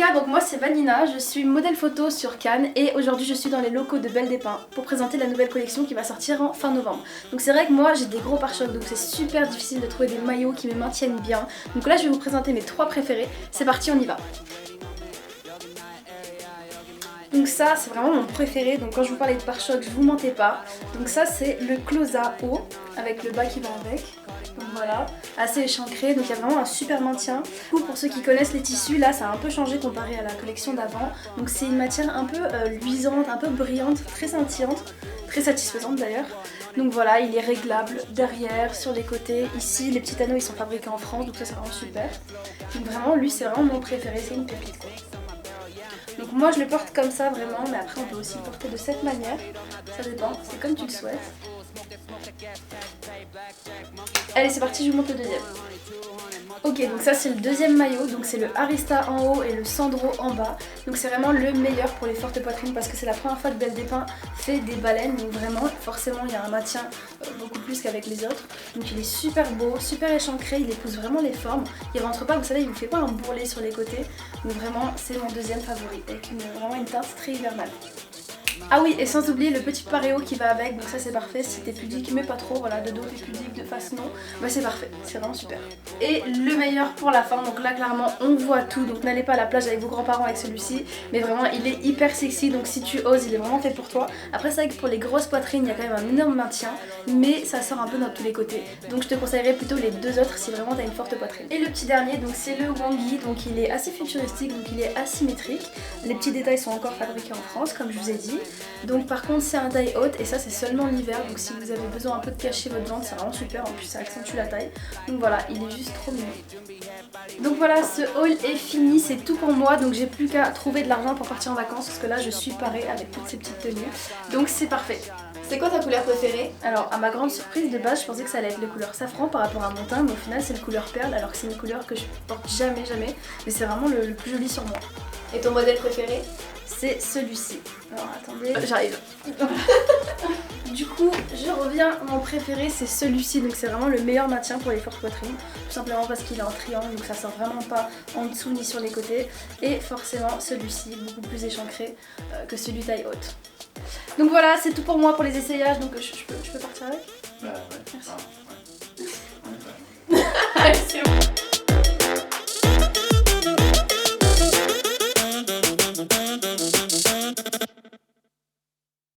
cas, donc moi c'est Vanina, je suis modèle photo sur Cannes et aujourd'hui je suis dans les locaux de Belle des Pins pour présenter la nouvelle collection qui va sortir en fin novembre. Donc c'est vrai que moi j'ai des gros pare-chocs, donc c'est super difficile de trouver des maillots qui me maintiennent bien. Donc là je vais vous présenter mes 3 préférés, c'est parti, on y va. Donc ça c'est vraiment mon préféré, donc quand je vous parlais de pare-chocs je vous mentais pas. Donc ça c'est le Closa haut avec le bas qui va avec. Donc voilà, assez échancré, donc il y a vraiment un super maintien. Du coup, pour ceux qui connaissent les tissus, là ça a un peu changé comparé à la collection d'avant. Donc c'est une matière un peu luisante, un peu brillante, très scintillante, très satisfaisante d'ailleurs. Donc voilà, il est réglable derrière, sur les côtés. Ici les petits anneaux ils sont fabriqués en France, donc ça c'est vraiment super. Donc vraiment lui c'est vraiment mon préféré, c'est une pépite quoi. Donc moi je le porte comme ça vraiment, mais après on peut aussi le porter de cette manière, ça dépend, c'est comme tu le souhaites. Allez c'est parti, je vous montre le deuxième. Ok, donc ça c'est le deuxième maillot, donc c'est le Arista en haut et le Sandro en bas. Donc c'est vraiment le meilleur pour les fortes poitrines parce que c'est la première fois que Belle des Pins fait des baleines. Donc vraiment, forcément il y a un maintien beaucoup plus qu'avec les autres. Donc il est super beau, super échancré, il épouse vraiment les formes. Il rentre pas, vous savez, il vous fait pas un bourrelet sur les côtés. Donc vraiment c'est mon deuxième favori avec vraiment une teinte très hivernale. Ah oui, et sans oublier le petit paréo qui va avec, donc ça c'est parfait si t'es pudique mais pas trop, voilà, de dos t'es pudique, de face non, bah c'est parfait, c'est vraiment super. Et le meilleur pour la fin, donc là clairement on voit tout, donc n'allez pas à la plage avec vos grands-parents avec celui-ci, mais vraiment il est hyper sexy, donc si tu oses il est vraiment fait pour toi. Après c'est vrai que pour les grosses poitrines il y a quand même un énorme maintien, mais ça sort un peu dans tous les côtés, donc je te conseillerais plutôt les deux autres si vraiment t'as une forte poitrine. Et le petit dernier, donc c'est le Wangi, donc il est assez futuristique, donc il est asymétrique, les petits détails sont encore fabriqués en France comme je vous ai dit. Donc par contre c'est un taille haute et ça c'est seulement l'hiver, donc si vous avez besoin un peu de cacher votre ventre c'est vraiment super, en plus ça accentue la taille. Donc voilà, il est juste trop mignon. Donc voilà, ce haul est fini, c'est tout pour moi, donc j'ai plus qu'à trouver de l'argent pour partir en vacances parce que là je suis parée avec toutes ces petites tenues, donc c'est parfait. C'est quoi ta couleur préférée? Alors à ma grande surprise de base je pensais que ça allait être les couleurs safran par rapport à mon teint, mais au final c'est le couleur perle alors que c'est une couleur que je porte jamais, mais c'est vraiment le plus joli sur moi. Et ton modèle préféré? C'est celui-ci. Alors attendez, j'arrive. Du coup, je reviens, mon préféré c'est celui-ci, donc c'est vraiment le meilleur maintien pour les fortes poitrines. Tout simplement parce qu'il est en triangle, donc ça sort vraiment pas en dessous ni sur les côtés. Et forcément celui-ci, beaucoup plus échancré que celui taille haute. Donc voilà, c'est tout pour moi pour les essayages, donc je peux partir avec? Ouais. Merci. Ouais.